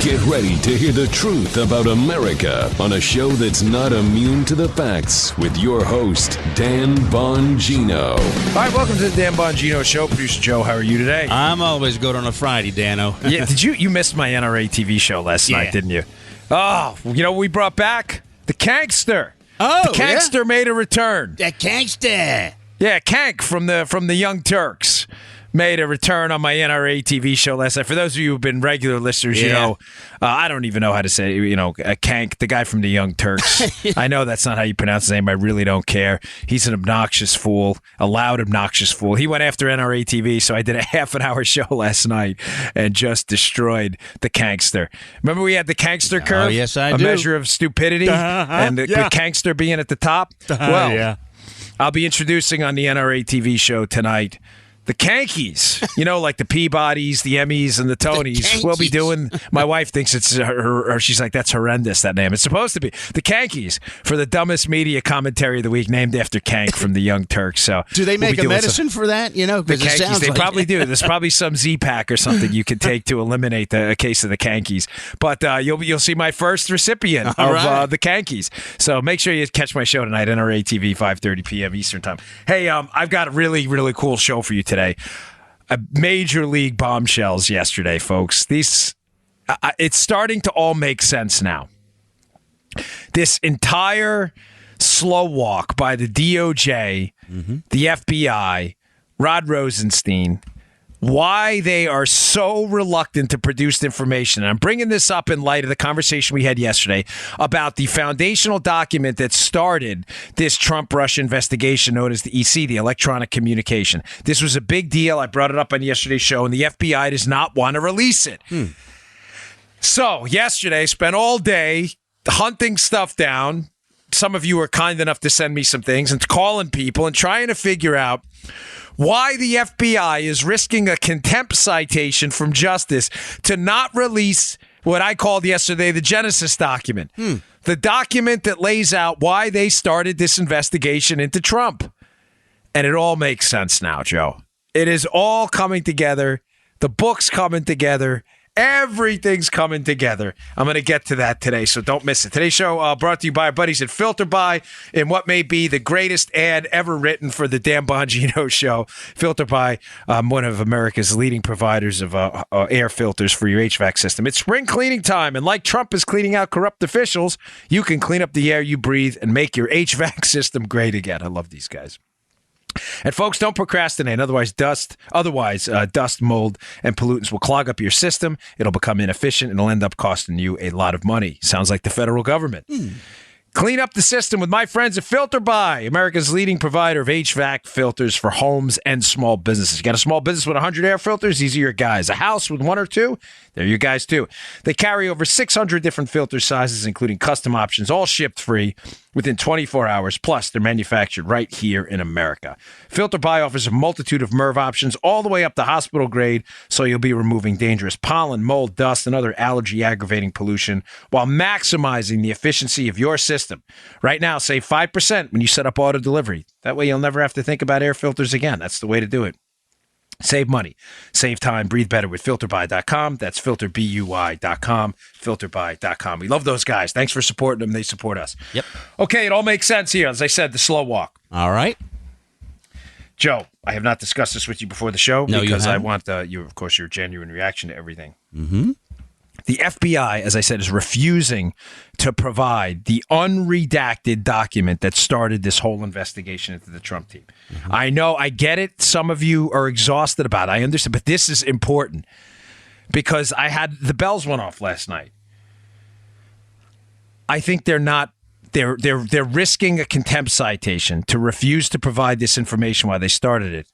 Get ready to hear the truth about America on a show that's not immune to the facts with your host, Dan Bongino. All right, welcome to the Dan Bongino Show. Producer Joe, how are you today? I'm always good on a Friday, Dano. Yeah, you missed my NRA TV show last night, didn't you? Oh, you know what we brought back? The Kankster. Oh, the Kankster made a return. The Kankster. Yeah, Kank from the Young Turks made a return on my NRA TV show last night. For those of you who've been regular listeners, you know, I don't even know how to say, Kank, the guy from the Young Turks. I know that's not how you pronounce his name. I really don't care. He's an obnoxious fool, a loud, obnoxious fool. He went after NRA TV, so I did a half-an-hour show last night and just destroyed the Kankster. Remember we had the Kankster curve? Oh, yes, I do. A measure of stupidity, and the Kankster being at the top? I'll be introducing on the NRA TV show tonight the Kankies, like the Peabodys, the Emmys, and the Tonys. We'll be doing. My wife thinks it's her, or she's like, "That's horrendous." That name. It's supposed to be the Kankies for the dumbest media commentary of the week, named after Kank from the Young Turks. So, do they make a medicine for that? The Kankies, they probably do. There's probably some Z-Pack or something you can take to eliminate a case of the Kankies. But you'll see my first recipient of the Kankies. So make sure you catch my show tonight, NRA TV, 5:30 p.m. Eastern Time. Hey, I've got a really, really cool show for you today. A major league bombshells yesterday, folks. These, it's starting to all make sense now. This entire slow walk by the DOJ, the FBI, Rod Rosenstein, why they are so reluctant to produce information. And I'm bringing this up in light of the conversation we had yesterday about the foundational document that started this Trump-Russia investigation known as the EC, the electronic communication. This was a big deal. I brought it up on yesterday's show, and the FBI does not want to release it. So yesterday, spent all day hunting stuff down. Some of you were kind enough to send me some things and calling people and trying to figure out why the FBI is risking a contempt citation from justice to not release what I called yesterday the Genesis document, the document that lays out why they started this investigation into Trump. And it all makes sense now, Joe. It is all coming together. The book's coming together. Everything's coming together. I'm going to get to that today, so don't miss it. Today's show brought to you by our buddies at Filter By in what may be the greatest ad ever written for the Dan Bongino Show. Filter By, one of America's leading providers of air filters for your HVAC system. It's spring cleaning time, and like Trump is cleaning out corrupt officials, you can clean up the air you breathe and make your HVAC system great again. I love these guys. And folks, don't procrastinate. Otherwise, dust, mold, and pollutants will clog up your system. It'll become inefficient, and it'll end up costing you a lot of money. Sounds like the federal government. Clean up the system with my friends at Filter By, America's leading provider of HVAC filters for homes and small businesses. You got a small business with 100 air filters? These are your guys. A house with one or two? They're your guys too. They carry over 600 different filter sizes, including custom options, all shipped free within 24 hours. Plus, they're manufactured right here in America. Filter By offers a multitude of MERV options all the way up to hospital grade, so you'll be removing dangerous pollen, mold, dust, and other allergy-aggravating pollution while maximizing the efficiency of your system. Right now, save 5% when you set up auto delivery. That way, you'll never have to think about air filters again. That's the way to do it. Save money, save time, breathe better with filterby.com. That's filterbuy.com, filterby.com. We love those guys. Thanks for supporting them. They support us. Yep. Okay, it all makes sense here. As I said, the slow walk. All right. Joe, I have not discussed this with you before the show because I want, your genuine reaction to everything. The FBI, as I said, is refusing to provide the unredacted document that started this whole investigation into the Trump team. I know, I get it. Some of you are exhausted about it. I understand, but this is important because the bells went off last night. I think they're risking a contempt citation to refuse to provide this information while they started it.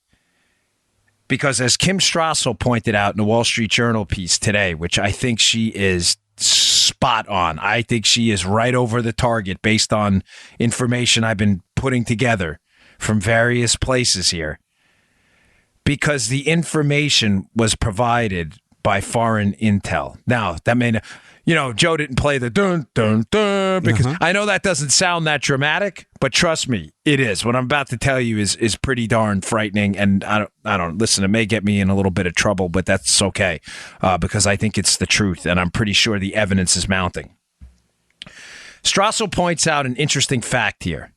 Because as Kim Strassel pointed out in the Wall Street Journal piece today, which I think she is spot on. I think she is right over the target based on information I've been putting together from various places here. Because the information was provided by foreign intel. Now, that may not, Joe didn't play the dun, dun, dun, because I know that doesn't sound that dramatic, but trust me, it is. What I'm about to tell you is pretty darn frightening, and I don't listen, it may get me in a little bit of trouble, but that's okay, because I think it's the truth, and I'm pretty sure the evidence is mounting. Strassel points out an interesting fact here,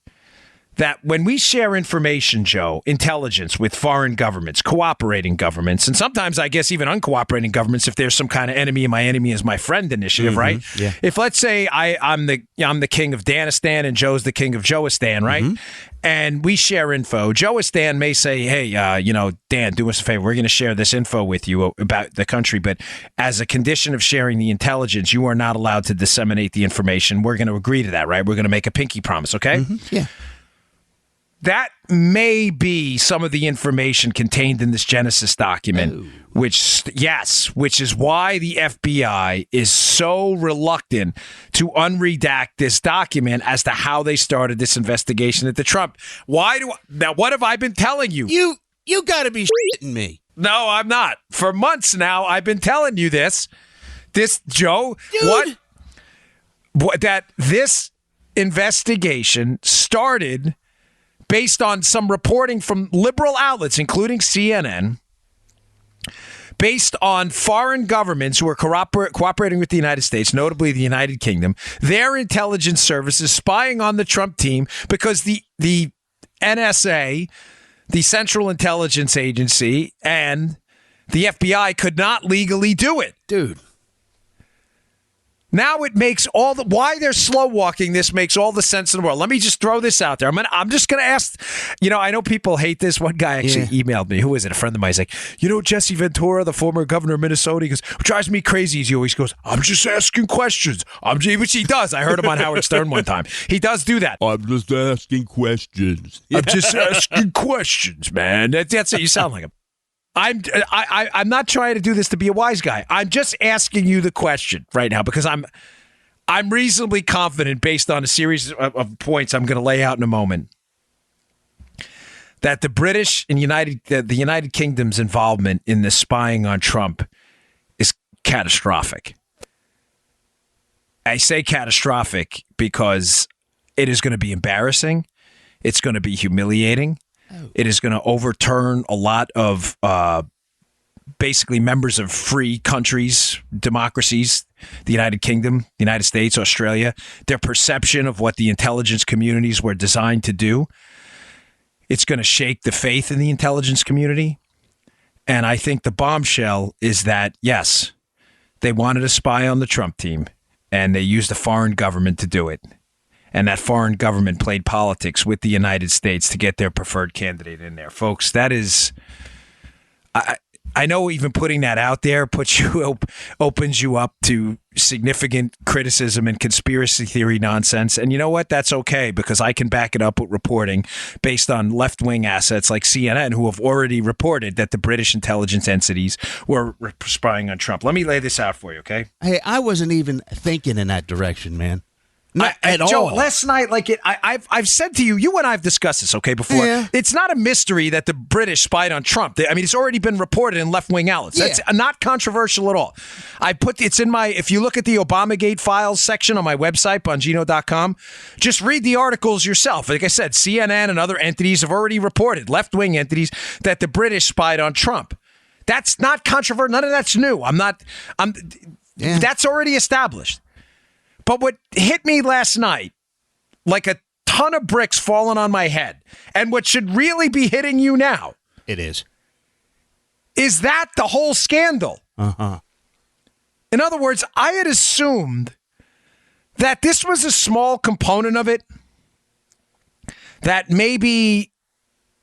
that when we share information, Joe, intelligence with foreign governments, cooperating governments, and sometimes I guess even uncooperating governments, if there's some kind of enemy and my enemy is my friend initiative, right? Yeah. If let's say I'm the king of Danistan and Joe's the king of Joistan, right? And we share info. Joistan may say, hey, Dan, do us a favor. We're going to share this info with you about the country, but as a condition of sharing the intelligence, you are not allowed to disseminate the information. We're going to agree to that, right? We're going to make a pinky promise, okay? Yeah. That may be some of the information contained in this Genesis document, which is why the FBI is so reluctant to unredact this document as to how they started this investigation into Trump. Now, what have I been telling you? You got to be shitting me. No, I'm not. For months now, I've been telling you this. This, Joe, Dude. that this investigation started based on some reporting from liberal outlets, including CNN, based on foreign governments who are cooperating with the United States, notably the United Kingdom, their intelligence services spying on the Trump team because the NSA, the Central Intelligence Agency, and the FBI could not legally do it. Dude. Now it makes why they're slow walking this makes all the sense in the world. Let me just throw this out there. I'm just going to ask, I know people hate this. One guy actually emailed me. Who is it? A friend of mine. He's like, Jesse Ventura, the former governor of Minnesota, he goes, what drives me crazy is he always goes, I'm just asking questions. Which he does. I heard him on Howard Stern one time. He does do that. I'm just asking questions. I'm just asking questions, man. That's it. You sound like him. I'm not trying to do this to be a wise guy. I'm just asking you the question right now because I'm reasonably confident based on a series of points I'm going to lay out in a moment that the British and the United Kingdom's involvement in the spying on Trump is catastrophic. I say catastrophic because it is going to be embarrassing. It's going to be humiliating. It is going to overturn a lot of basically members of free countries, democracies, the United Kingdom, the United States, Australia, their perception of what the intelligence communities were designed to do. It's going to shake the faith in the intelligence community. And I think the bombshell is that, yes, they wanted to spy on the Trump team, and they used a foreign government to do it. And that foreign government played politics with the United States to get their preferred candidate in there. Folks, that is, I know even putting that out there opens you up to significant criticism and conspiracy theory nonsense. And you know what? That's okay because I can back it up with reporting based on left-wing assets like CNN who have already reported that the British intelligence entities were spying on Trump. Let me lay this out for you, okay? Hey, I wasn't even thinking in that direction, man. Not at Joe, all. last night, I've said to you, you and I have discussed this, okay, before. Yeah. It's not a mystery that the British spied on Trump. It's already been reported in left-wing outlets. That's not controversial at all. It's in if you look at the Obamagate files section on my website, Bongino.com, just read the articles yourself. Like I said, CNN and other entities have already reported, left-wing entities, that the British spied on Trump. That's not controversial. None of that's new. That's already established. But what hit me last night, like a ton of bricks falling on my head, and what should really be hitting you now, is that the whole scandal. Uh-huh. In other words, I had assumed that this was a small component of it, that maybe,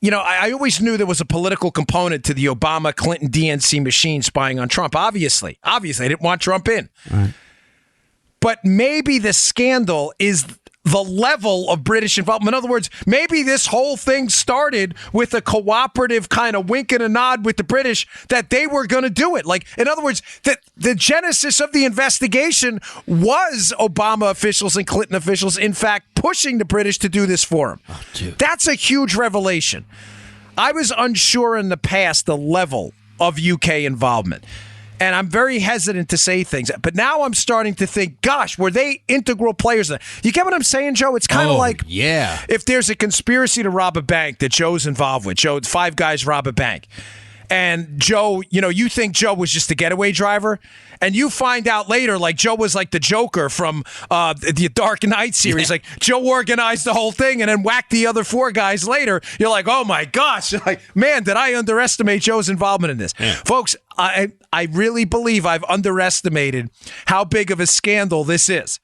I always knew there was a political component to the Obama-Clinton DNC machine spying on Trump. Obviously, I didn't want Trump in. Right. But maybe the scandal is the level of British involvement. In other words, maybe this whole thing started with a cooperative kind of wink and a nod with the British that they were going to do it. Like, in other words, that the genesis of the investigation was Obama officials and Clinton officials, in fact, pushing the British to do this for them. Oh, that's a huge revelation. I was unsure in the past the level of UK involvement. And I'm very hesitant to say things. But now I'm starting to think, gosh, were they integral players? You get what I'm saying, Joe? It's kind of like if there's a conspiracy to rob a bank that Joe's involved with. Joe, 5 guys rob a bank. And Joe, you think Joe was just a getaway driver, and you find out later, like Joe was like the Joker from the Dark Knight series. Like Joe organized the whole thing and then whacked the other 4 guys later. You're like, oh my gosh, like, man, did I underestimate Joe's involvement in this? Yeah. Folks, I really believe I've underestimated how big of a scandal this is.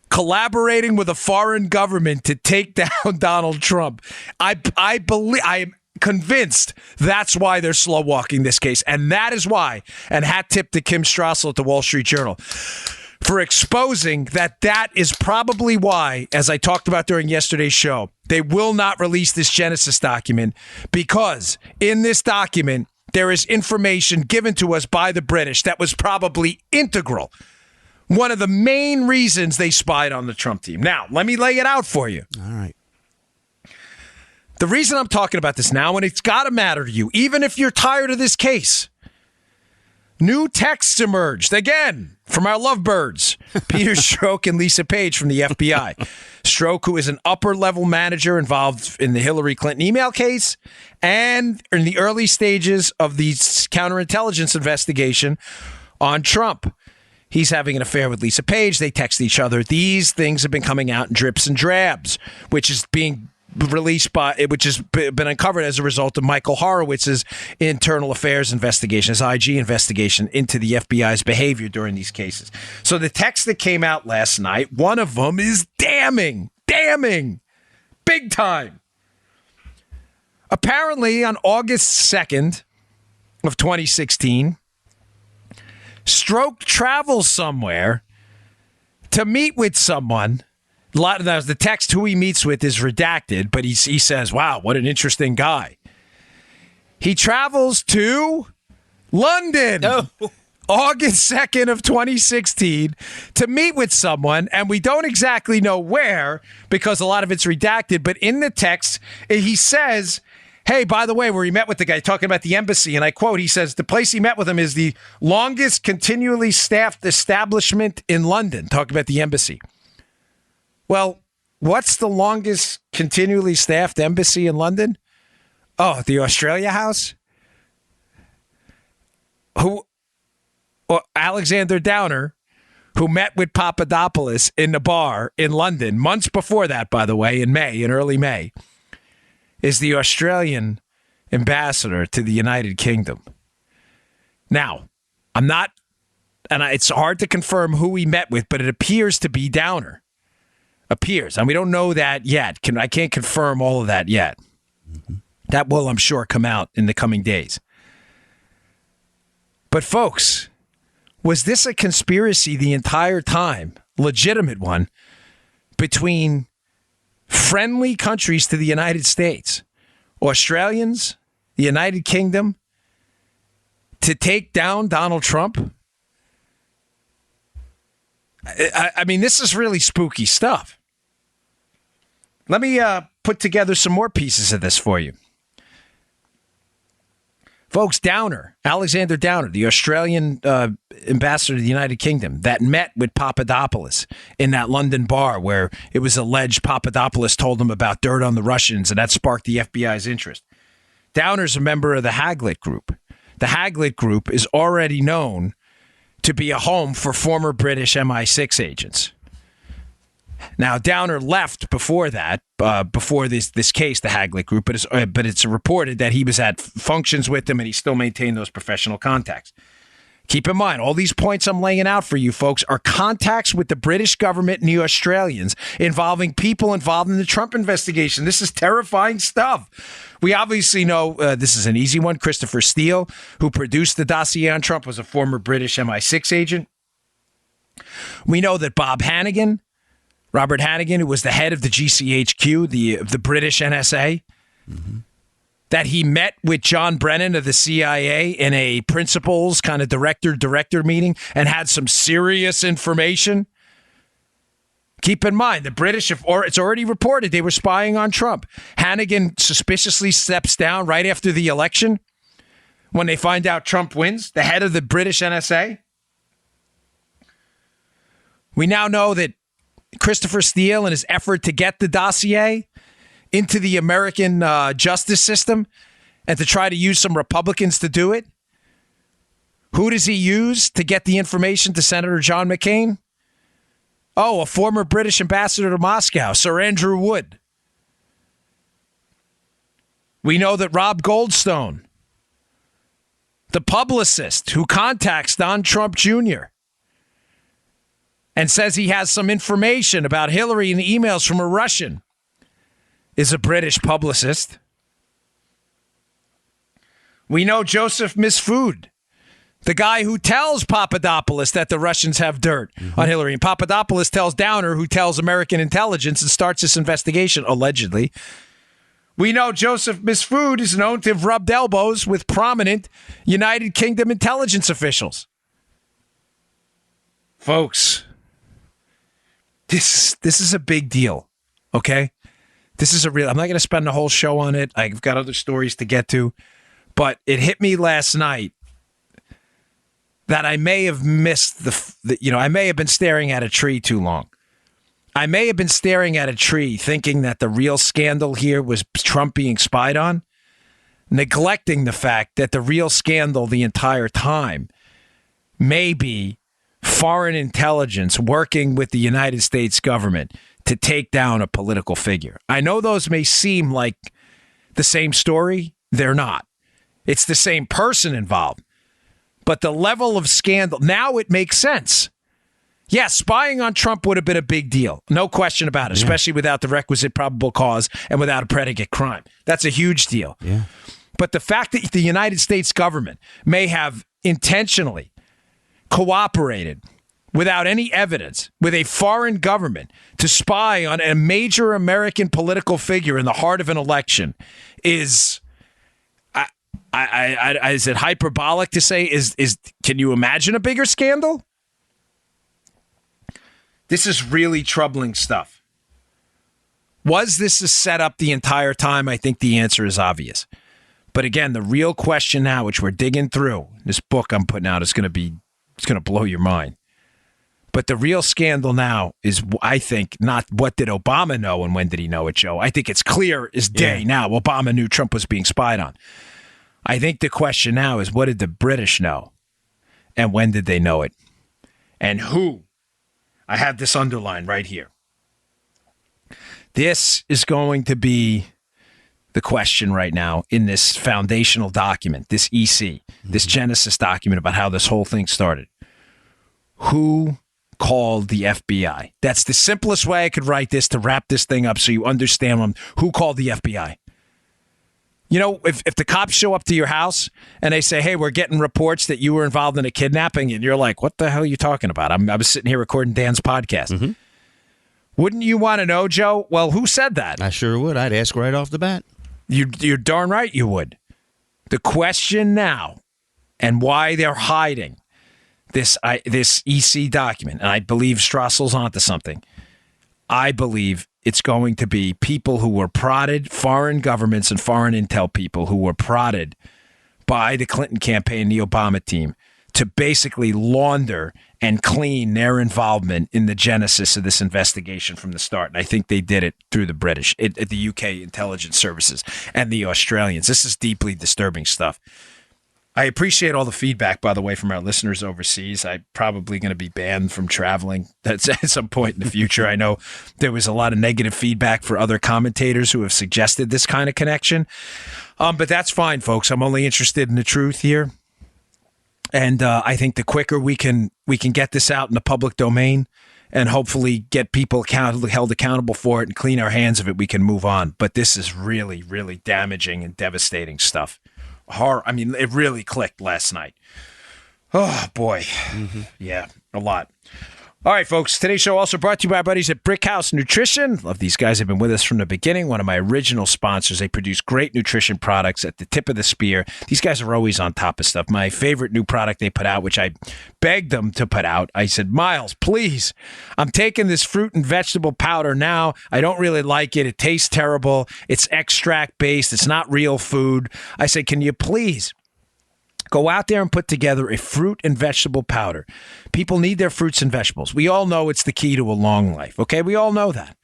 Collaborating with a foreign government to take down Donald Trump. I believe I am convinced that's why they're slow walking this case. And that is why, and hat tip to Kim Strassel at the Wall Street Journal for exposing that is probably why, as I talked about during yesterday's show, they will not release this Genesis document, because in this document, there is information given to us by the British that was probably integral. One of the main reasons they spied on the Trump team. Now, let me lay it out for you. All right. The reason I'm talking about this now, and it's got to matter to you, even if you're tired of this case, new texts emerged, again, from our lovebirds, Peter Strzok and Lisa Page from the FBI. Strzok, who is an upper-level manager involved in the Hillary Clinton email case and in the early stages of the counterintelligence investigation on Trump. He's having an affair with Lisa Page. They text each other. These things have been coming out in drips and drabs, which is being released which has been uncovered as a result of Michael Horowitz's internal affairs investigation, his IG investigation into the FBI's behavior during these cases. So the text that came out last night, one of them is damning, big time. Apparently on August 2nd of 2016, Strzok travels somewhere to meet with someone. A lot of that, the text who he meets with is redacted, but he says, wow, what an interesting guy. He travels to London, August 2nd of 2016, to meet with someone, and we don't exactly know where because a lot of it's redacted, but in the text, he says, hey, by the way, where he met with the guy, talking about the embassy, and I quote, he says, the place he met with him is the longest continually staffed establishment in London, talking about the embassy. Well, what's the longest continually staffed embassy in London? Oh, the Australia House? Alexander Downer, who met with Papadopoulos in the bar in London, months before that, by the way, in early May, is the Australian ambassador to the United Kingdom. Now, it's hard to confirm who he met with, but it appears to be Downer. And we don't know that yet. I can't confirm all of that yet. Mm-hmm. That will, I'm sure, come out in the coming days. But folks, was this a conspiracy the entire time, legitimate one, between friendly countries to the United States, Australians, the United Kingdom, to take down Donald Trump? I mean, this is really spooky stuff. Let me put together some more pieces of this for you. Folks, Alexander Downer, the Australian ambassador to the United Kingdom, that met with Papadopoulos in that London bar where it was alleged Papadopoulos told him about dirt on the Russians, and that sparked the FBI's interest. Downer's a member of the Haglit Group. The Haglit Group is already known to be a home for former British MI6 agents. Now, Downer left before that, before this case, the Haglit Group, but it's reported that he was at functions with them and he still maintained those professional contacts. Keep in mind, all these points I'm laying out for you folks are contacts with the British government and the Australians involving people involved in the Trump investigation. This is terrifying stuff. We obviously know this is an easy one. Christopher Steele, who produced the dossier on Trump, was a former British MI6 agent. We know that Robert Hannigan, who was the head of the GCHQ, the British NSA, that he met with John Brennan of the CIA in a principals kind of director meeting and had some serious information. Keep in mind, the British, it's already reported they were spying on Trump. Hannigan suspiciously steps down right after the election. when they find out Trump wins, the head of the British NSA? We now know that Christopher Steele, in his effort to get the dossier into the American justice system and to try to use some Republicans to do it, who does he use to get the information to Senator John McCain? Oh, a former British ambassador to Moscow, Sir Andrew Wood. We know that Rob Goldstone, the publicist who contacts Don Trump Jr. and says he has some information about Hillary and emails from a Russian, is a British publicist. We know Joseph Misfood, the guy who tells Papadopoulos that the Russians have dirt on Hillary. And Papadopoulos tells Downer, who tells American intelligence and starts this investigation, allegedly. We know Joseph Misfood is known to have rubbed elbows with prominent United Kingdom intelligence officials. Folks, this is a big deal, okay? This is a real... I'm not going to spend the whole show on it. I've got other stories to get to. But it hit me last night that I may have missed I may have been staring at a tree too long. I may have been staring at a tree thinking that the real scandal here was Trump being spied on, neglecting the fact that the real scandal the entire time may be foreign intelligence working with the United States government to take down a political figure. I know those may seem like the same story. They're not. It's the same person involved. But the level of scandal, now it makes sense. Yeah, spying on Trump would have been a big deal. No question about it, especially without the requisite probable cause and without a predicate crime. That's a huge deal. Yeah. But the fact that the United States government may have intentionally cooperated without any evidence with a foreign government to spy on a major American political figure in the heart of an election is... is it hyperbolic to say can you imagine a bigger scandal? This is really troubling stuff. Was this a setup the entire time? I think the answer is obvious. But again, the real question now, which we're digging through, this book I'm putting out is going to blow your mind. But the real scandal now is, I think, not what did Obama know and when did he know it, Joe. I think it's clear as day now Obama knew Trump was being spied on. I think the question now is, what did the British know? And when did they know it? And who? I have this underlined right here. This is going to be the question right now in this foundational document, this EC, this Genesis document about how this whole thing started. Who called the FBI? That's the simplest way I could write this to wrap this thing up so you understand who called the FBI. You know, if the cops show up to your house and they say, hey, we're getting reports that you were involved in a kidnapping, and you're like, what the hell are you talking about? I was sitting here recording Dan's podcast. Mm-hmm. Wouldn't you want to know, Joe? Well, who said that? I sure would. I'd ask right off the bat. You're darn right you would. The question now and why they're hiding this EC document, and I believe Strassel's onto something, I believe it's going to be people who were prodded, foreign governments and foreign intel people who were prodded by the Clinton campaign, the Obama team, to basically launder and clean their involvement in the genesis of this investigation from the start. And I think they did it through the British, the UK intelligence services, and the Australians. This is deeply disturbing stuff. I appreciate all the feedback, by the way, from our listeners overseas. I'm probably going to be banned from traveling at some point in the future. I know there was a lot of negative feedback for other commentators who have suggested this kind of connection. But that's fine, folks. I'm only interested in the truth here. And I think the quicker we can get this out in the public domain and hopefully get people held accountable for it and clean our hands of it, we can move on. But this is really, really damaging and devastating stuff. Horror. I mean, it really clicked last night. Oh, boy. Mm-hmm. Yeah, a lot. All right, folks. Today's show also brought to you by our buddies at Brickhouse Nutrition. Love these guys. Have been with us from the beginning. One of my original sponsors. They produce great nutrition products at the tip of the spear. These guys are always on top of stuff. My favorite new product they put out, which I begged them to put out, I said, Miles, please, I'm taking this fruit and vegetable powder now. I don't really like it. It tastes terrible. It's extract based. It's not real food. I said, can you please Go out there and put together a fruit and vegetable powder. People need their fruits and vegetables. We all know it's the key to a long life, okay? We all know that.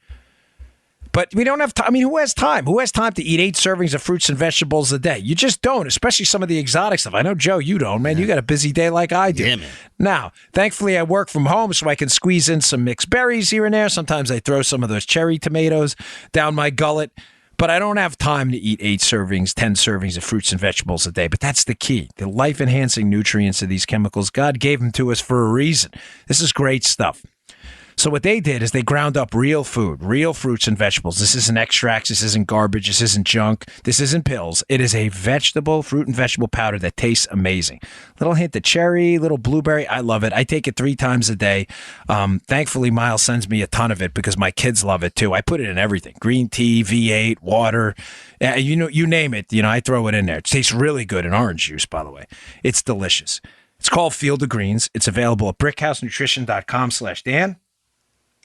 But we don't have time. I mean, who has time? Who has time to eat 8 servings of fruits and vegetables a day? You just don't, especially some of the exotic stuff. I know, Joe, you don't, man. You got a busy day like I do. Yeah, man. Now, thankfully, I work from home, so I can squeeze in some mixed berries here and there. Sometimes I throw some of those cherry tomatoes down my gullet. But I don't have time to eat 8 servings, 10 servings of fruits and vegetables a day. But that's the key. The life-enhancing nutrients of these chemicals, God gave them to us for a reason. This is great stuff. So what they did is they ground up real food, real fruits and vegetables. This isn't extracts. This isn't garbage. This isn't junk. This isn't pills. It is a fruit and vegetable powder that tastes amazing. Little hint of cherry, little blueberry. I love it. I take it 3 times a day. Thankfully, Miles sends me a ton of it because my kids love it too. I put it in everything. Green tea, V8, water. You name it. I throw it in there. It tastes really good in orange juice, by the way. It's delicious. It's called Field of Greens. It's available at brickhousenutrition.com/Dan.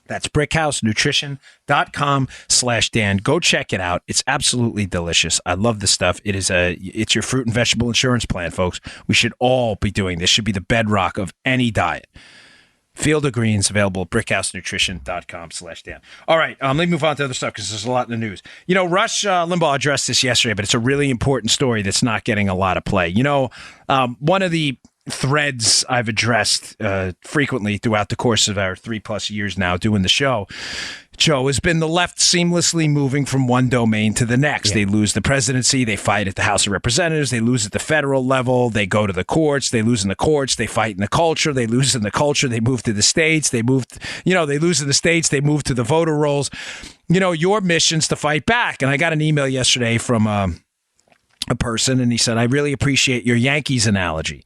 That's brickhousenutrition.com/Dan. Go check it out. It's absolutely delicious. I love the stuff. It's your fruit and vegetable insurance plan, folks. We should all be doing this. Should be the bedrock of any diet. Field of Greens, available at brickhousenutrition.com/Dan. All right, let me move on to other stuff because there's a lot in the news. Rush Limbaugh addressed this yesterday, but it's a really important story that's not getting a lot of play. One of the threads I've addressed frequently throughout the course of our 3+ years now doing the show, Joe, has been the left seamlessly moving from one domain to the next. Yeah. They lose the presidency, they fight at the House of Representatives, they lose at the federal level, they go to the courts, they lose in the courts, they fight in the culture, they lose in the culture, they move to the states, they lose in the states, they move to the voter rolls. Your mission's to fight back. And I got an email yesterday from a person, and he said, I really appreciate your Yankees analogy,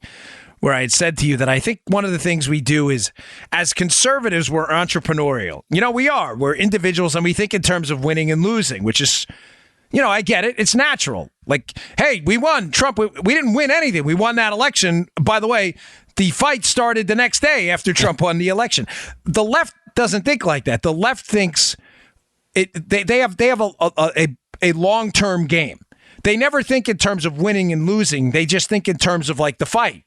where I had said to you that I think one of the things we do is, as conservatives, we're entrepreneurial. We are. We're individuals, and we think in terms of winning and losing, which is, I get it. It's natural. Like, hey, we won. Trump, we didn't win anything. We won that election. By the way, the fight started the next day after Trump won the election. The left doesn't think like that. The left thinks they have a long-term game. They never think in terms of winning and losing. They just think in terms of like the fight.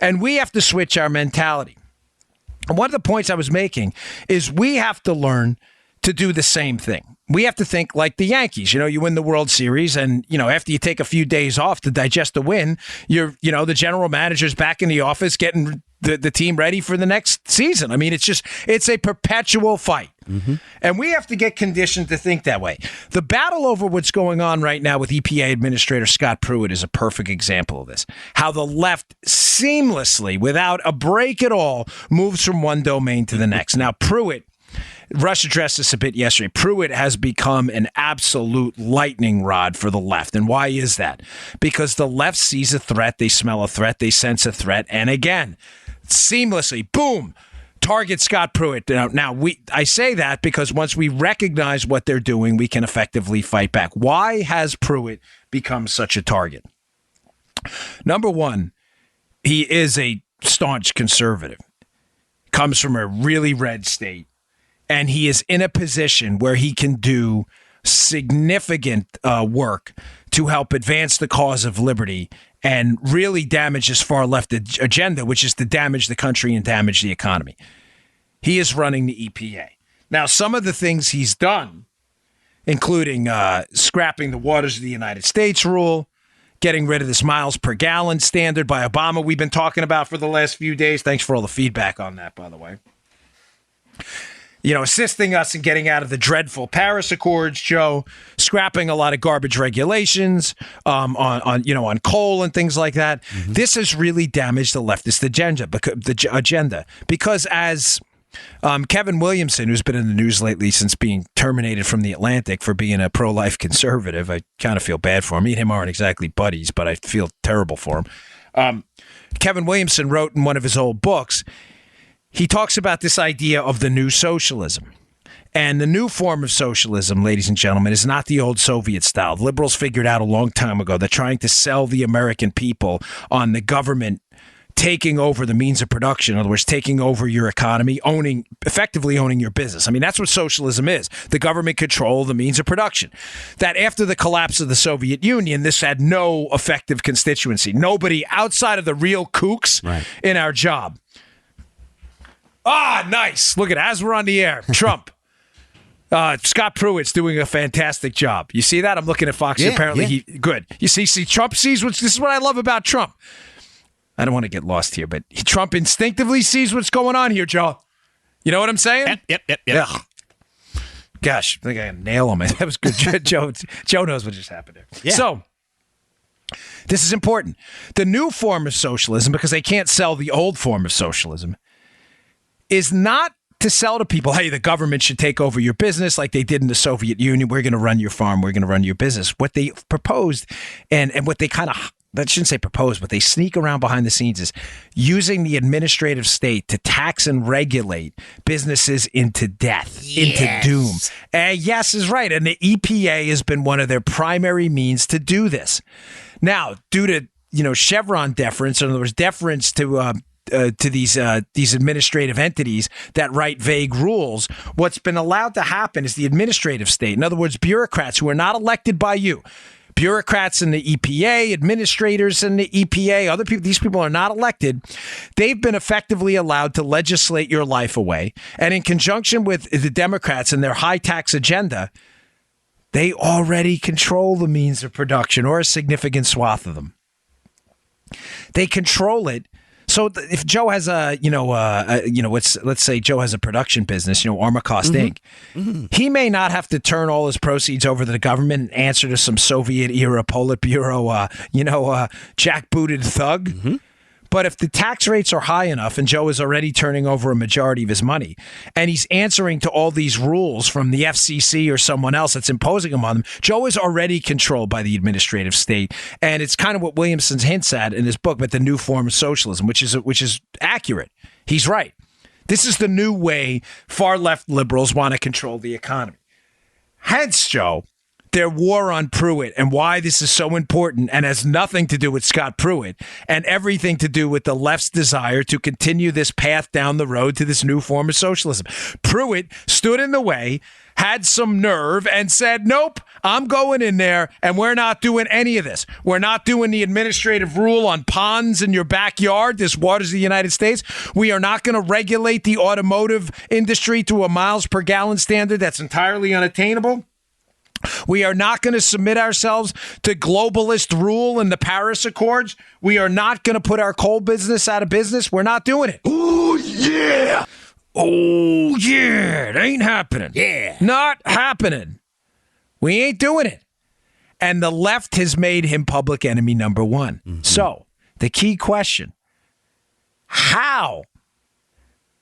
And we have to switch our mentality. And one of the points I was making is we have to learn to do the same thing. We have to think like the Yankees. You win the World Series, and after you take a few days off to digest the win, the general manager's back in the office getting the team ready for the next season. I mean, it's a perpetual fight. Mm-hmm. And we have to get conditioned to think that way. The battle over what's going on right now with EPA Administrator Scott Pruitt is a perfect example of this. How the left seamlessly, without a break at all, moves from one domain to the next. Now, Rush addressed this a bit yesterday. Pruitt has become an absolute lightning rod for the left. And why is that? Because the left sees a threat, they smell a threat, they sense a threat, and again, seamlessly, boom, target Scott Pruitt. Now, I say that because once we recognize what they're doing, we can effectively fight back. Why has Pruitt become such a target? Number one, he is a staunch conservative, comes from a really red state. And he is in a position where he can do significant work to help advance the cause of liberty and really damage this far left agenda, which is to damage the country and damage the economy. He is running the EPA. Now, some of the things he's done, including scrapping the Waters of the United States rule, getting rid of this miles per gallon standard by Obama we've been talking about for the last few days. Thanks for all the feedback on that, by the way. Assisting us in getting out of the dreadful Paris Accords, Joe, scrapping a lot of garbage regulations on coal and things like that. Mm-hmm. This has really damaged the leftist agenda because as Kevin Williamson, who's been in the news lately since being terminated from The Atlantic for being a pro-life conservative, I kind of feel bad for him. Me and him aren't exactly buddies, but I feel terrible for him. Kevin Williamson wrote in one of his old books, he talks about this idea of the new socialism. And the new form of socialism, ladies and gentlemen, is not the old Soviet style. The liberals figured out a long time ago that trying to sell the American people on the government taking over the means of production. In other words, taking over your economy, effectively owning your business. I mean, that's what socialism is. The government control the means of production. That after the collapse of the Soviet Union, this had no effective constituency. Nobody outside of the real kooks in our job. Ah, nice. Look at it. As we're on the air, Trump. Scott Pruitt's doing a fantastic job. You see that? I'm looking at Fox. Apparently, good. You see, Trump sees this is what I love about Trump. I don't want to get lost here, but Trump instinctively sees what's going on here, Joe. You know what I'm saying? Yep. Ugh. Gosh, I think I got to nail him. That was good. Joe knows what just happened there. Yeah. So, this is important. The new form of socialism, because they can't sell the old form of socialism, is not to sell to people, hey, the government should take over your business like they did in the Soviet Union. We're going to run your farm. We're going to run your business. What they proposed and what they kind of, I shouldn't say propose, but they sneak around behind the scenes is using the administrative state to tax and regulate businesses into death, into doom. Yes is right. And the EPA has been one of their primary means to do this. Now, due to, Chevron deference, in other words, deference to these administrative entities that write vague rules, what's been allowed to happen is the administrative state. In other words, bureaucrats who are not elected by you. Bureaucrats in the EPA, administrators in the EPA, other people, these people are not elected. They've been effectively allowed to legislate your life away. And in conjunction with the Democrats and their high tax agenda, they already control the means of production or a significant swath of them. They control it. So if Joe has let's say Joe has a production business, Armacost Inc. He may not have to turn all his proceeds over to the government and answer to some Soviet era Politburo, jackbooted thug. But if the tax rates are high enough and Joe is already turning over a majority of his money and he's answering to all these rules from the FCC or someone else that's imposing them on them, Joe is already controlled by the administrative state. And it's kind of what Williamson hints at in his book about the new form of socialism, which is accurate. He's right. This is the new way far left liberals want to control the economy. Hence, Joe, their war on Pruitt and why this is so important and has nothing to do with Scott Pruitt and everything to do with the left's desire to continue this path down the road to this new form of socialism. Pruitt stood in the way, had some nerve, and said, nope, I'm going in there and we're not doing any of this. We're not doing the administrative rule on ponds in your backyard. This waters the United States. We are not going to regulate the automotive industry to a miles per gallon standard that's entirely unattainable. We are not going to submit ourselves to globalist rule in the Paris Accords. We are not going to put our coal business out of business. We're not doing it. Oh, yeah. Oh, yeah. It ain't happening. Yeah. Not happening. We ain't doing it. And the left has made him public enemy number one. So the key question, how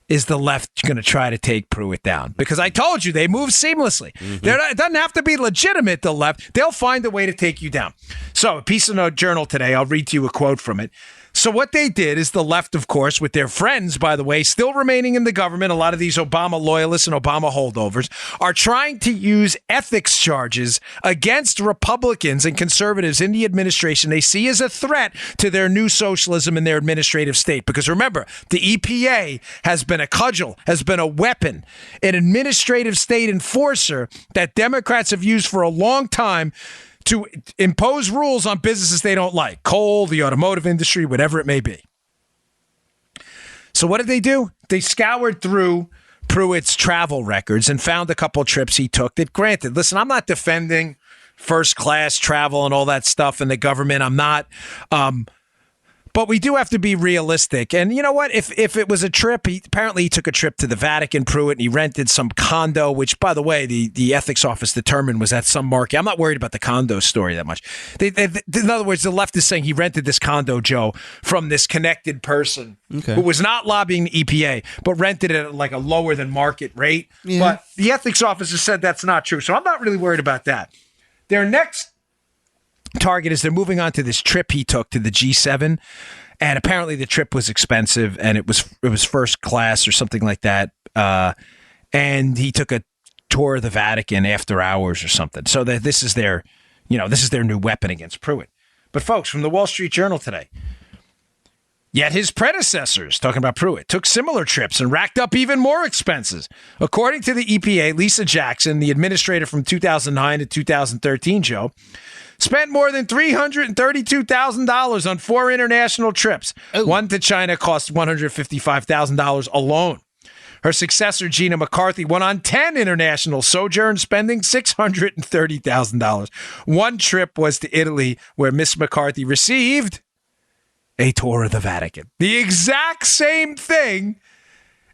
is the left going to try to take Pruitt down? Because I told you, they move seamlessly. It doesn't have to be legitimate, the left. They'll find a way to take you down. So a piece of the Journal today, I'll read to you a quote from it. So what they did is the left, of course, with their friends, by the way, still remaining in the government, a lot of these Obama loyalists and Obama holdovers, are trying to use ethics charges against Republicans and conservatives in the administration they see as a threat to their new socialism and their administrative state. Because remember, the EPA has been a cudgel, has been a weapon, an administrative state enforcer that Democrats have used for a long time to impose rules on businesses they don't like. Coal, the automotive industry, whatever it may be. So what did they do? They scoured through Pruitt's travel records and found a couple trips he took that, granted, listen, I'm not defending first class travel and all that stuff in the government. I'm not. But we do have to be realistic. And you know what? If it was a trip, apparently he took a trip to the Vatican, Pruitt, and he rented some condo, which, by the way, the ethics office determined was at some market. I'm not worried about the condo story that much. In other words, the left is saying he rented this condo, Joe, from this connected person who was not lobbying the EPA, but rented it at like a lower than market rate. Yeah. But the ethics office has said that's not true. So I'm not really worried about that. Their next target is they're moving on to this trip he took to the G7, and apparently the trip was expensive and it was first class or something like that, and he took a tour of the Vatican after hours or something. So that this is their new weapon against Pruitt. But folks, from the Wall Street Journal today, Yet his predecessors, talking about Pruitt, took similar trips and racked up even more expenses. According to the EPA, Lisa Jackson, the administrator from 2009 to 2013, Joe, spent more than $332,000 on 4 international trips. Ooh. One to China cost $155,000 alone. Her successor, Gina McCarthy, went on 10 international sojourns, spending $630,000. One trip was to Italy, where Miss McCarthy received a tour of the Vatican. The exact same thing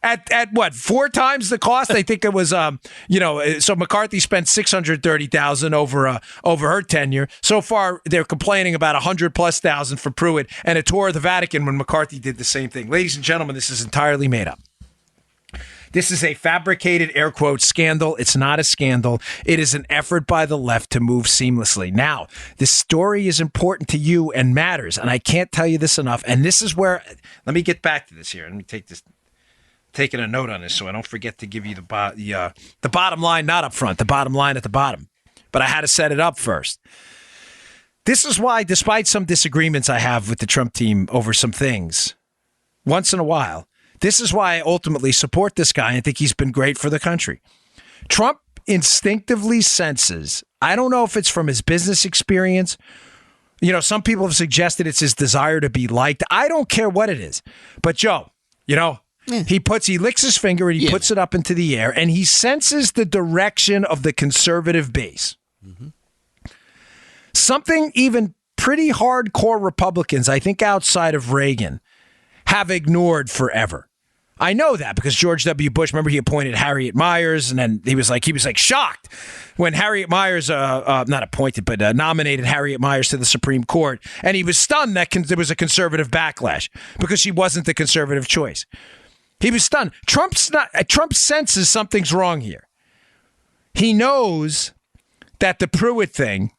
at what, 4 times the cost? I think it was, so McCarthy spent $630,000 over her tenure. So far, they're complaining about $100,000+ for Pruitt and a tour of the Vatican when McCarthy did the same thing. Ladies and gentlemen, this is entirely made up. This is a fabricated, air quote, scandal. It's not a scandal. It is an effort by the left to move seamlessly. Now, this story is important to you and matters, and I can't tell you this enough. And this is where, let me get back to this here. Let me taking a note on this so I don't forget to give you the bottom line, not up front, the bottom line at the bottom. But I had to set it up first. This is why, despite some disagreements I have with the Trump team over some things, once in a while, this is why I ultimately support this guy and think he's been great for the country. Trump instinctively senses, I don't know if it's from his business experience. Some people have suggested it's his desire to be liked. I don't care what it is. But Joe, he licks his finger and he puts it up into the air and he senses the direction of the conservative base. Mm-hmm. Something even pretty hardcore Republicans, I think outside of Reagan, have ignored forever. I know that because George W. Bush, remember, he appointed Harriet Miers, and then he was shocked when Harriet Miers, nominated Harriet Miers to the Supreme Court, and he was stunned that there was a conservative backlash because she wasn't the conservative choice. He was stunned. Trump senses something's wrong here. He knows that the Pruitt thing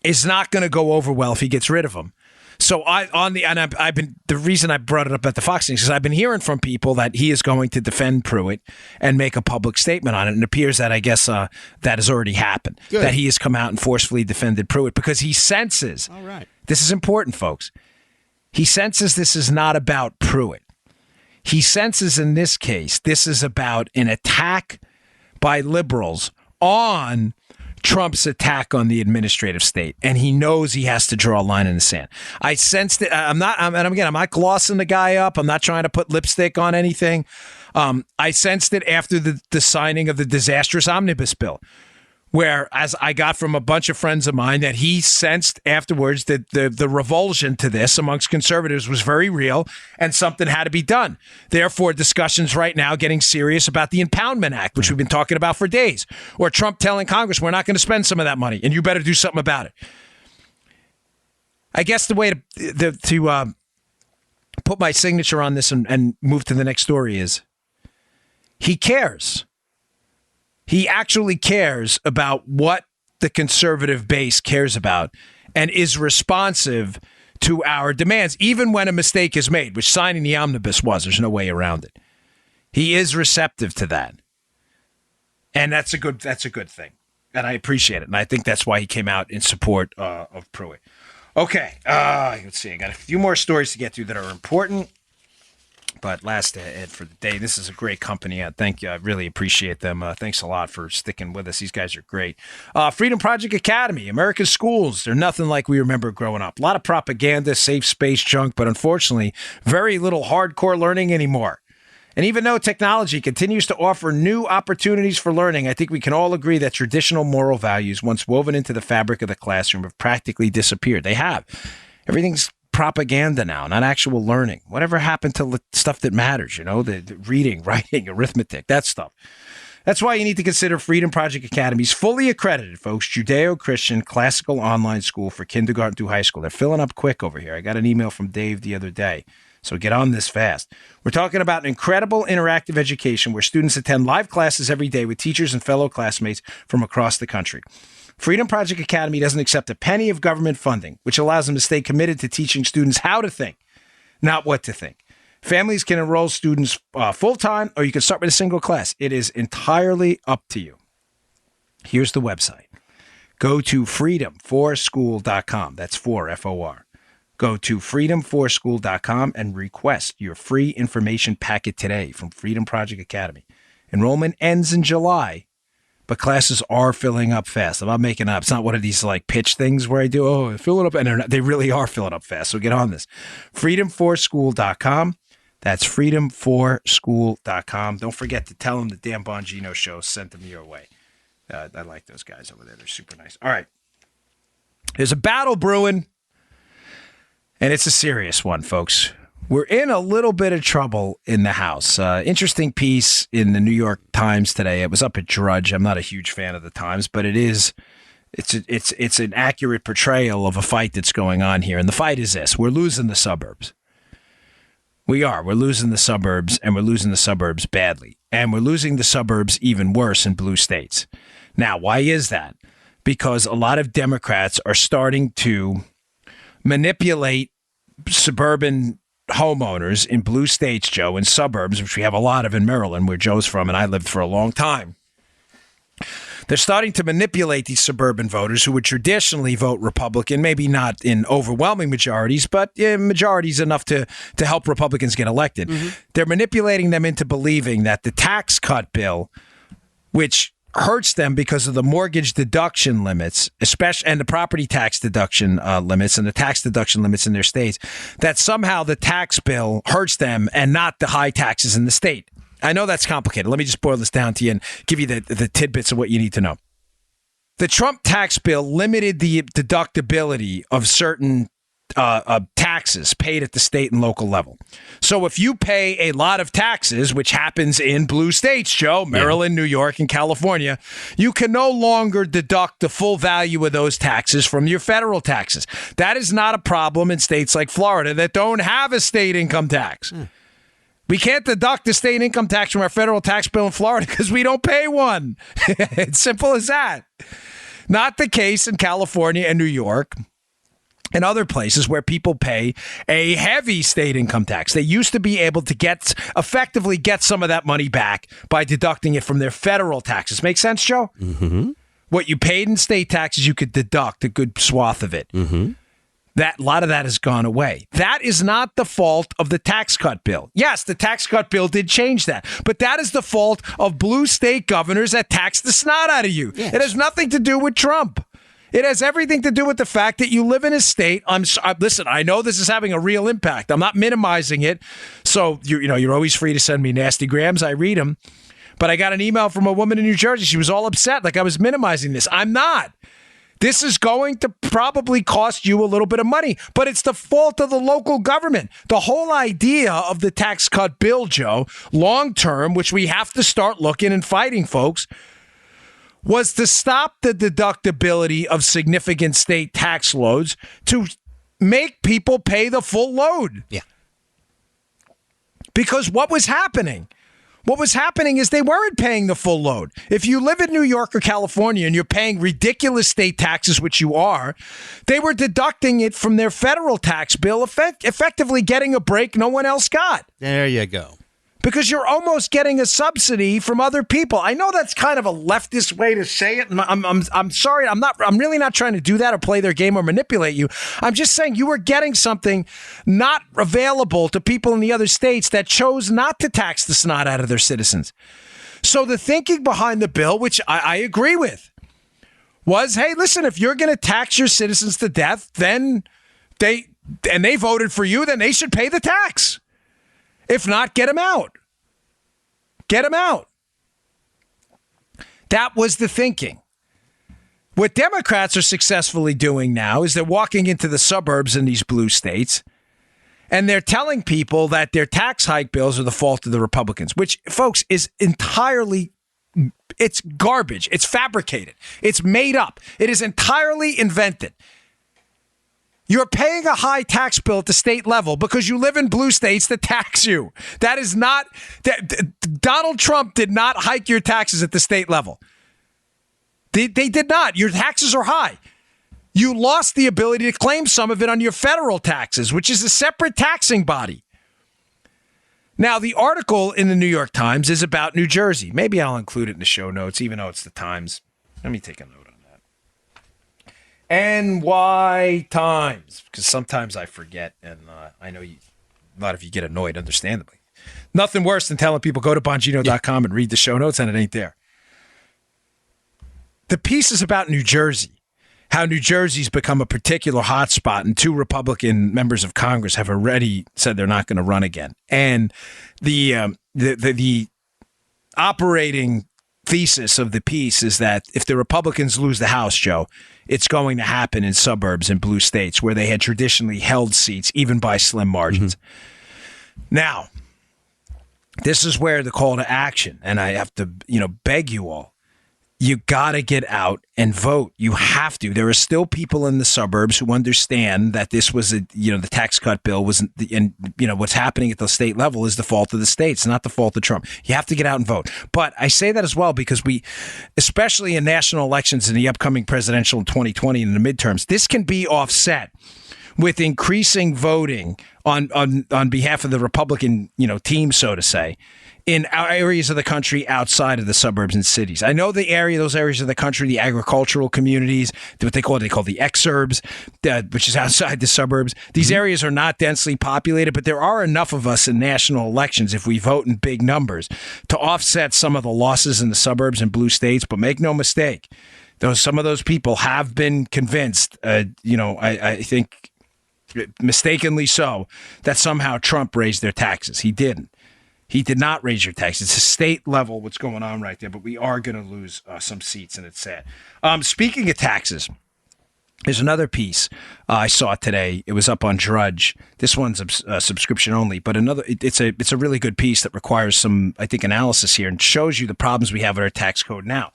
is not going to go over well if he gets rid of him. So the reason I brought it up at the Fox News is I've been hearing from people that he is going to defend Pruitt and make a public statement on it. And it appears that I guess that has already happened. Good. That he has come out and forcefully defended Pruitt because he senses. All right. This is important, folks. He senses this is not about Pruitt. He senses in this case this is about an attack by liberals on Trump's attack on the administrative state, and he knows he has to draw a line in the sand. I sensed it. I'm not glossing the guy up. I'm not trying to put lipstick on anything. I sensed it after the signing of the disastrous omnibus bill, where, as I got from a bunch of friends of mine, that he sensed afterwards that the revulsion to this amongst conservatives was very real and something had to be done. Therefore, discussions right now getting serious about the Impoundment Act, which we've been talking about for days, or Trump telling Congress, we're not going to spend some of that money and you better do something about it. I guess the way to put my signature on this and move to the next story is he cares. He actually cares about what the conservative base cares about and is responsive to our demands, even when a mistake is made, which signing the omnibus was. There's no way around it. He is receptive to that. And that's a good thing. And I appreciate it. And I think that's why he came out in support of Pruitt. Okay. Let's see. I got a few more stories to get to that are important. But last ad for the day. This is a great company. Thank you. I really appreciate them. Thanks a lot for sticking with us. These guys are great. Freedom Project Academy, America's schools. They're nothing like we remember growing up. A lot of propaganda, safe space junk, but unfortunately, very little hardcore learning anymore. And even though technology continues to offer new opportunities for learning, I think we can all agree that traditional moral values, once woven into the fabric of the classroom, have practically disappeared. They have. Everything's propaganda now, not actual learning. Whatever happened to stuff that matters, the reading, writing, arithmetic, that stuff. That's why you need to consider Freedom Project Academy's fully accredited, folks, Judeo-Christian classical online school for kindergarten through high school. They're filling up quick over here. I got an email from Dave the other day, so get on this fast. We're talking about an incredible interactive education where students attend live classes every day with teachers and fellow classmates from across the country. Freedom Project Academy doesn't accept a penny of government funding, which allows them to stay committed to teaching students how to think, not what to think. Families can enroll students full-time, or you can start with a single class. It is entirely up to you. Here's the website. Go to freedomforschool.com. That's for, F-O-R. Go to freedom4school.com and request your free information packet today from Freedom Project Academy. Enrollment ends in July, but classes are filling up fast. I'm not making up. It's not one of these like pitch things where I do, fill it up. And they really are filling up fast. So get on this. Freedom4school.com. That's freedom4school.com. Don't forget to tell them the Dan Bongino show sent them your way. I like those guys over there. They're super nice. All right. There's a battle brewing. And it's a serious one, folks. We're in a little bit of trouble in the House. Interesting piece in the New York Times today. It was up at Drudge. I'm not a huge fan of the Times, but it's an accurate portrayal of a fight that's going on here. And the fight is this. We're losing the suburbs. We are. We're losing the suburbs, and we're losing the suburbs badly. And we're losing the suburbs even worse in blue states. Now, why is that? Because a lot of Democrats are starting to manipulate suburban homeowners in blue states, Joe, in suburbs, which we have a lot of in Maryland, where Joe's from, and I lived for a long time. They're starting to manipulate these suburban voters who would traditionally vote Republican, maybe not in overwhelming majorities, but majorities enough to help Republicans get elected. Mm-hmm. They're manipulating them into believing that the tax cut bill, which hurts them because of the mortgage deduction limits, especially, and the property tax deduction limits and the tax deduction limits in their states, that somehow the tax bill hurts them and not the high taxes in the state. I know that's complicated. Let me just boil this down to you and give you the tidbits of what you need to know. The Trump tax bill limited the deductibility of certain taxes paid at the state and local level. So if you pay a lot of taxes, which happens in blue states, Joe, Maryland, New York, and California, you can no longer deduct the full value of those taxes from your federal taxes. That is not a problem in states like Florida that don't have a state income tax. We can't deduct the state income tax from our federal tax bill in Florida because we don't pay one. It's simple as that. Not the case in California and New York and other places where people pay a heavy state income tax. They used to be able to effectively get some of that money back by deducting it from their federal taxes. Make sense, Joe? Mm-hmm. What you paid in state taxes, you could deduct a good swath of it. Mm-hmm. A lot of that has gone away. That is not the fault of the tax cut bill. Yes, the tax cut bill did change that, but that is the fault of blue state governors that tax the snot out of you. Yes. It has nothing to do with Trump. It has everything to do with the fact that you live in a state. Listen, I know this is having a real impact. I'm not minimizing it. So you're always free to send me nasty grams. I read them. But I got an email from a woman in New Jersey. She was all upset, like I was minimizing this. I'm not. This is going to probably cost you a little bit of money, but it's the fault of the local government. The whole idea of the tax cut bill, Joe, long term, which we have to start looking and fighting, folks, was to stop the deductibility of significant state tax loads to make people pay the full load. Yeah. Because what was happening? What was happening is they weren't paying the full load. If you live in New York or California and you're paying ridiculous state taxes, which you are, they were deducting it from their federal tax bill, effectively getting a break no one else got. There you go. Because you're almost getting a subsidy from other people. I know that's kind of a leftist way to say it. And I'm sorry. I'm really not trying to do that or play their game or manipulate you. I'm just saying you were getting something not available to people in the other states that chose not to tax the snot out of their citizens. So the thinking behind the bill, which I agree with, was, hey, listen, if you're going to tax your citizens to death, then they voted for you, then they should pay the tax. If not, get them out. Get them out. That was the thinking. What Democrats are successfully doing now is they're walking into the suburbs in these blue states, and they're telling people that their tax hike bills are the fault of the Republicans, which, folks, is entirely, it's garbage. It's fabricated. It's made up. It is entirely invented. You're paying a high tax bill at the state level because you live in blue states that tax you. That is not, Donald Trump did not hike your taxes at the state level. They did not. Your taxes are high. You lost the ability to claim some of it on your federal taxes, which is a separate taxing body. Now, the article in the New York Times is about New Jersey. Maybe I'll include it in the show notes, even though it's the Times. Let me take a note on that. NY Times, because sometimes I forget, and I know a lot of you get annoyed, understandably. Nothing worse than telling people go to Bongino.com and read the show notes, and it ain't there. The piece is about New Jersey, how New Jersey's become a particular hotspot, and 2 Republican members of Congress have already said they're not going to run again. And the operating thesis of the piece is that if the Republicans lose the House, Joe, it's going to happen in suburbs in blue states where they had traditionally held seats, even by slim margins. Now, this is where the call to action, and I have to, beg you all, you got to get out and vote. You have to. There are still people in the suburbs who understand that this was the tax cut bill wasn't, and what's happening at the state level is the fault of the states, not the fault of Trump. You have to get out and vote. But I say that as well because we, especially in national elections in the upcoming presidential in 2020 and the midterms, this can be offset with increasing voting on behalf of the Republican, team, so to say, in areas of the country outside of the suburbs and cities. I know those areas of the country, the agricultural communities, what they call the exurbs, which is outside the suburbs. These areas are not densely populated, but there are enough of us in national elections, if we vote in big numbers, to offset some of the losses in the suburbs and blue states. But make no mistake, some of those people have been convinced, I think mistakenly so, that somehow Trump raised their taxes. He didn't. He did not raise your taxes. It's a state level what's going on right there, but we are going to lose some seats, and it's sad. Speaking of taxes, there's another piece I saw today. It was up on Drudge. This one's subscription only, but it's a really good piece that requires some, I think, analysis here and shows you the problems we have with our tax code now.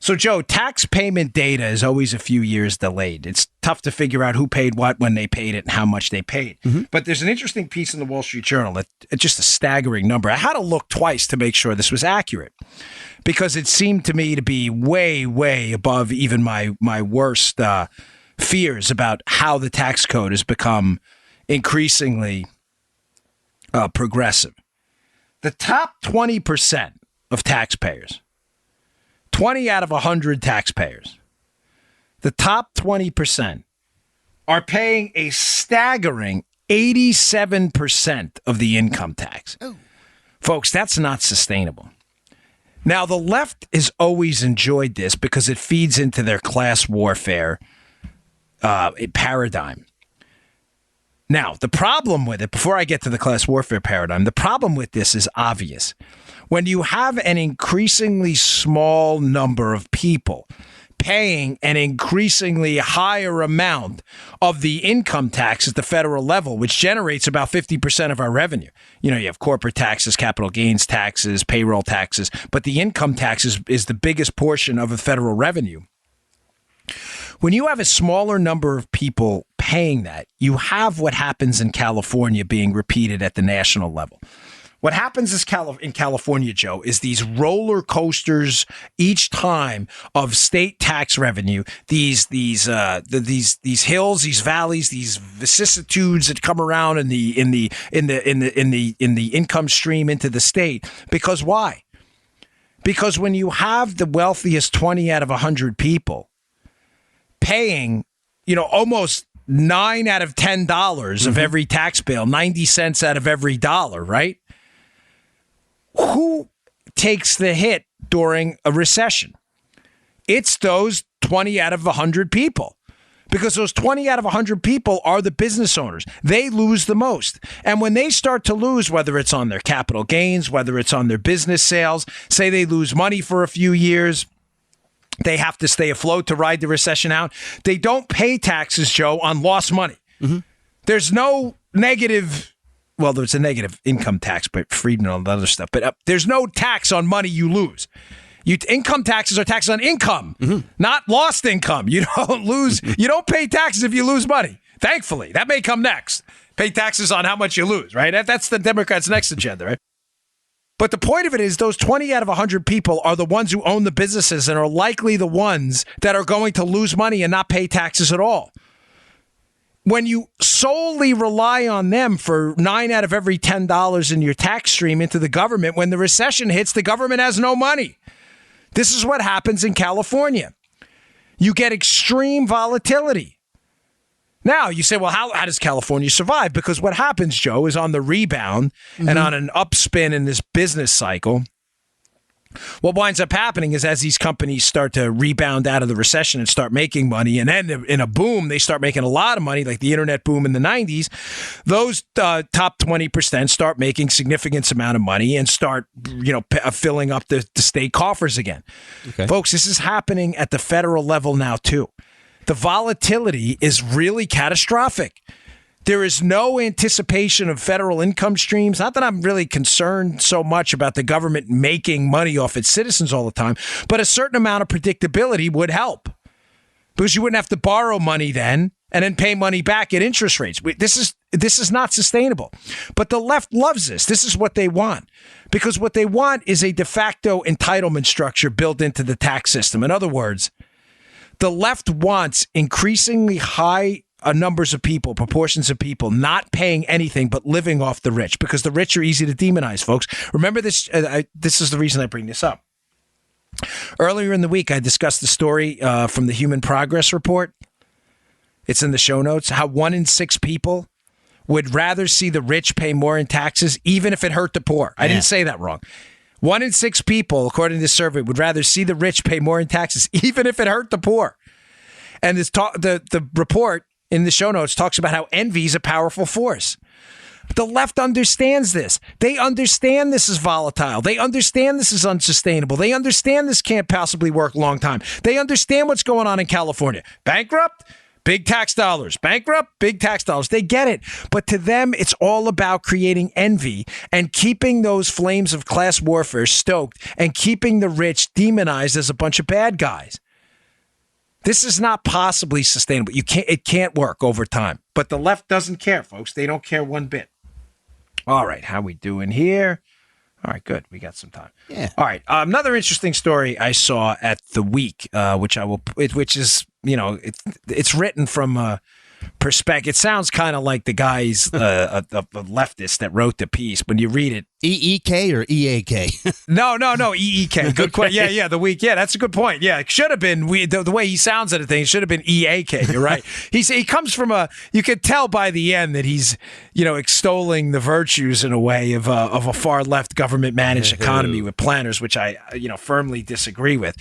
So, Joe, tax payment data is always a few years delayed. It's tough to figure out who paid what, when they paid it, and how much they paid. But there's an interesting piece in the Wall Street Journal it's just a staggering number. I had to look twice to make sure this was accurate because it seemed to me to be way, way above even my worst fears about how the tax code has become increasingly progressive. The top 20% of taxpayers, 20 out of 100 taxpayers, the top 20% are paying a staggering 87% of the income tax. Ooh. Folks, that's not sustainable. Now, the left has always enjoyed this because it feeds into their class warfare paradigm. Now, the problem with it, before I get to the class warfare paradigm, the problem with this is obvious. When you have an increasingly small number of people paying an increasingly higher amount of the income tax at the federal level, which generates about 50% of our revenue. You have corporate taxes, capital gains taxes, payroll taxes, but the income tax is the biggest portion of the federal revenue. When you have a smaller number of people paying that, you have what happens in California being repeated at the national level. What happens in California, Joe, is these roller coasters each time of state tax revenue. These hills, these valleys, these vicissitudes that come around in the income stream into the state. Because why? Because when you have the wealthiest 20 out of 100 people paying, almost $9 out of $10 of every tax bill, 90 cents out of every dollar, right? Who takes the hit during a recession? It's those 20 out of 100 people. Because those 20 out of 100 people are the business owners. They lose the most. And when they start to lose, whether it's on their capital gains, whether it's on their business sales, say they lose money for a few years, they have to stay afloat to ride the recession out. They don't pay taxes, Joe, on lost money. There's no negative. Well, there's a negative income tax, but Friedman and all the other stuff. But there's no tax on money you lose. Income taxes are taxes on income, not lost income. You don't lose. You don't pay taxes if you lose money. Thankfully, that may come next. Pay taxes on how much you lose, right? That's the Democrats' next agenda, right? But the point of it is those 20 out of 100 people are the ones who own the businesses and are likely the ones that are going to lose money and not pay taxes at all. When you solely rely on them for 9 out of every $10 in your tax stream into the government, when the recession hits, the government has no money. This is what happens in California. you get extreme volatility. Now, you say, well, how does California survive? Because what happens, Joe, is on the rebound and on an upspin in this business cycle, what winds up happening is as these companies start to rebound out of the recession and start making money, and then in a boom, they start making a lot of money, like the internet boom in the 90s, those top 20% start making significant amount of money and start, filling up the state coffers again. Okay. Folks, this is happening at the federal level now, too. The volatility is really catastrophic. There is no anticipation of federal income streams. Not that I'm really concerned so much about the government making money off its citizens all the time, but a certain amount of predictability would help because you wouldn't have to borrow money then and then pay money back at interest rates. This is not sustainable. But the left loves this. This is what they want because what they want is a de facto entitlement structure built into the tax system. In other words, the left wants increasingly high numbers of people, proportions of people not paying anything but living off the rich because the rich are easy to demonize, folks. Remember this. This is the reason I bring this up. Earlier in the week, I discussed the story from the Human Progress Report. It's in the show notes. How 1 in 6 people would rather see the rich pay more in taxes, even if it hurt the poor. I didn't say that wrong. 1 in 6 people, according to this survey, would rather see the rich pay more in taxes, even if it hurt the poor. And this the report in the show notes talks about how envy is a powerful force. The left understands this. They understand this is volatile. They understand this is unsustainable. They understand this can't possibly work a long time. They understand what's going on in California. Bankrupt, big tax dollars. Bankrupt, big tax dollars. They get it. But to them, it's all about creating envy and keeping those flames of class warfare stoked and keeping the rich demonized as a bunch of bad guys. This is not possibly sustainable. It can't work over time. But the left doesn't care, folks. They don't care one bit. All right, how we doing here? All right, good. We got some time. Yeah. All right. Another interesting story I saw at the Week, which is, it's written from a perspective. It sounds kind of like the guy's a leftist that wrote the piece. When you read it, EEK or EAK? No, EEK. Good question. Yeah, the Week. Yeah, that's a good point. Yeah, it should have been the way he sounds at a thing. It should have been EAK. You're right. He comes from you could tell by the end that he's extolling the virtues in a way of a far left government managed economy with planners, which I firmly disagree with.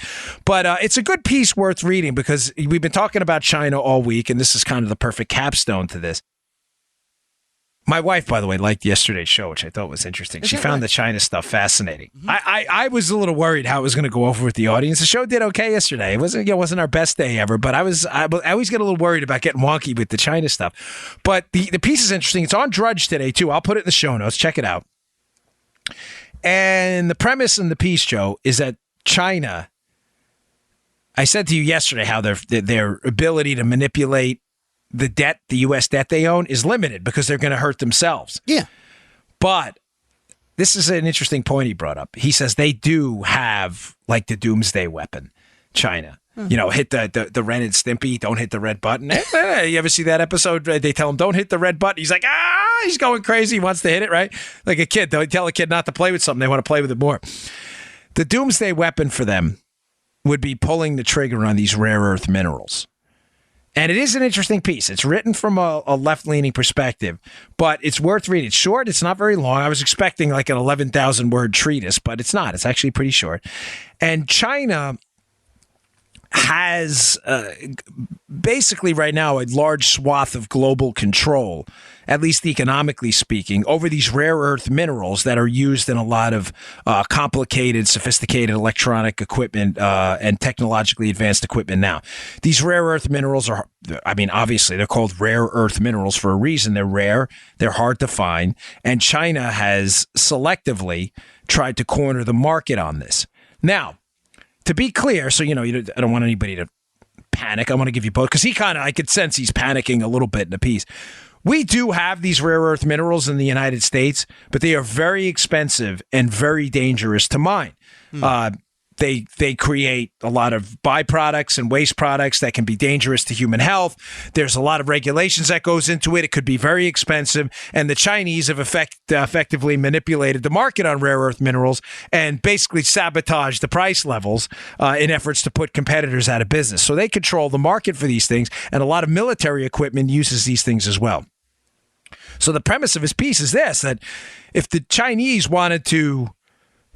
But it's a good piece worth reading because we've been talking about China all week, and this is kind of the perfect capstone to this. My wife, by the way, liked yesterday's show, which I thought was interesting. She found the China stuff fascinating. Mm-hmm. I was a little worried how it was going to go over with the audience. The show did okay yesterday. It wasn't our best day ever, but I always get a little worried about getting wonky with the China stuff. But the piece is interesting. It's on Drudge today, too. I'll put it in the show notes. Check it out. And the premise in the piece, Joe, is that China, I said to you yesterday how their ability to manipulate the debt, the U.S. debt they own, is limited because they're going to hurt themselves. Yeah. But this is an interesting point he brought up. He says they do have like the doomsday weapon, China. Hit the Ren and Stimpy, don't hit the red button. You ever see that episode? They tell him, don't hit the red button. He's like, he's going crazy. He wants to hit it, right? Like a kid. They tell a kid not to play with something. They want to play with it more. The doomsday weapon for them would be pulling the trigger on these rare earth minerals. And it is an interesting piece. It's written from a left-leaning perspective, but it's worth reading. It's short. It's not very long. I was expecting like an 11,000-word treatise, but it's not. It's actually pretty short. And China has basically right now a large swath of global control, at least economically speaking, over these rare earth minerals that are used in a lot of complicated, sophisticated electronic equipment and technologically advanced equipment now. These rare earth minerals are, obviously they're called rare earth minerals for a reason. They're rare, they're hard to find, and China has selectively tried to corner the market on this. Now, to be clear, so, I don't want anybody to panic. I want to give you both because I could sense he's panicking a little bit in the piece. We do have these rare earth minerals in the United States, but they are very expensive and very dangerous to mine. They create a lot of byproducts and waste products that can be dangerous to human health. There's a lot of regulations that goes into it. It could be very expensive. And the Chinese have effectively manipulated the market on rare earth minerals and basically sabotaged the price levels in efforts to put competitors out of business. So they control the market for these things, and a lot of military equipment uses these things as well. So the premise of his piece is this, that if the Chinese wanted to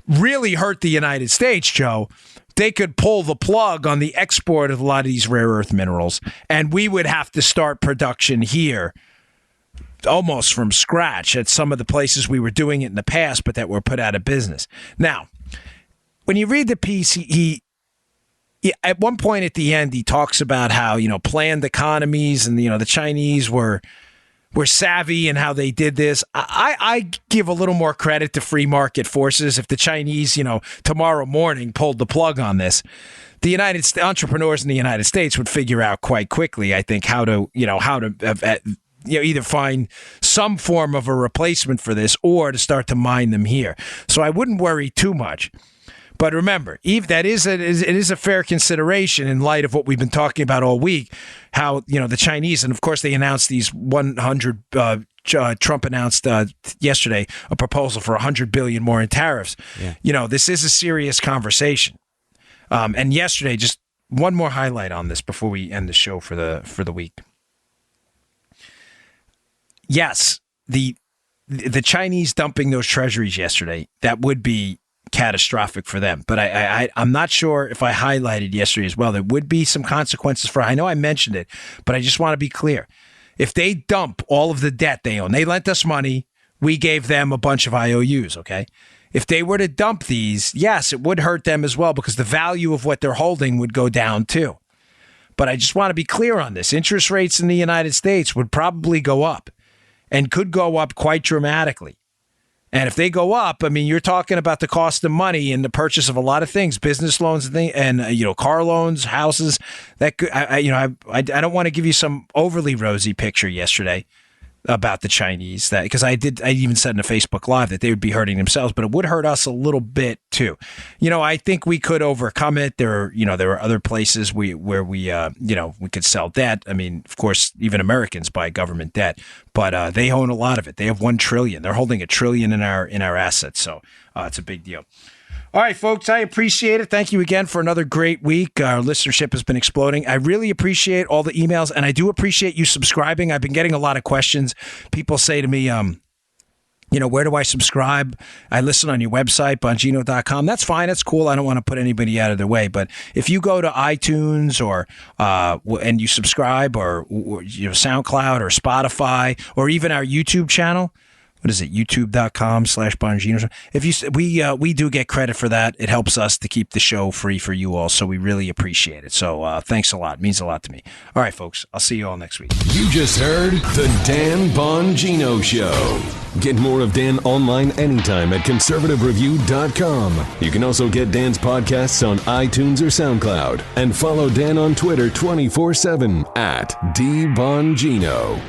really hurt the United States, Joe, they could pull the plug on the export of a lot of these rare earth minerals, and we would have to start production here almost from scratch at some of the places we were doing it in the past, but that were put out of business. Now, when you read the piece, he at one point at the end, he talks about how, planned economies and, the Chinese were savvy and how they did this. I give a little more credit to free market forces. If the Chinese, tomorrow morning pulled the plug on this, the entrepreneurs in the United States would figure out quite quickly, I think, how to either find some form of a replacement for this or to start to mine them here. So I wouldn't worry too much. But remember, it is a fair consideration in light of what we've been talking about all week, how, the Chinese, and of course they announced these 100, Trump announced yesterday a proposal for $100 billion more in tariffs. Yeah. This is a serious conversation. And yesterday, just one more highlight on this before we end the show for the week. Yes, the Chinese dumping those treasuries yesterday, that would be catastrophic for them. But I'm not sure if I highlighted yesterday as well. There would be some consequences I know I mentioned it, but I just want to be clear. If they dump all of the debt they own, they lent us money, we gave them a bunch of IOUs, okay? If they were to dump these, yes, it would hurt them as well because the value of what they're holding would go down too. But I just want to be clear on this. Interest rates in the United States would probably go up and could go up quite dramatically. And if they go up, you're talking about the cost of money and the purchase of a lot of things, business loans and car loans, houses. That I don't want to give you some overly rosy picture yesterday about the Chinese, because I even said in a Facebook Live that they would be hurting themselves, but it would hurt us a little bit too. I think we could overcome it. There are other places where we could sell debt. Of course, even Americans buy government debt, but they own a lot of it. They have $1 trillion. They're holding $1 trillion in our assets. So it's a big deal. All right, folks, I appreciate it. Thank you again for another great week. Our listenership has been exploding. I really appreciate all the emails, and I do appreciate you subscribing. I've been getting a lot of questions. People say to me, where do I subscribe? I listen on your website, Bongino.com. That's fine. That's cool. I don't want to put anybody out of their way. But if you go to iTunes and you subscribe or SoundCloud or Spotify or even our YouTube channel, what is it? YouTube.com/Bongino. We do get credit for that. It helps us to keep the show free for you all. So we really appreciate it. So thanks a lot. It means a lot to me. All right, folks. I'll see you all next week. You just heard the Dan Bongino Show. Get more of Dan online anytime at conservativereview.com. You can also get Dan's podcasts on iTunes or SoundCloud. And follow Dan on Twitter 24/7 @DBongino.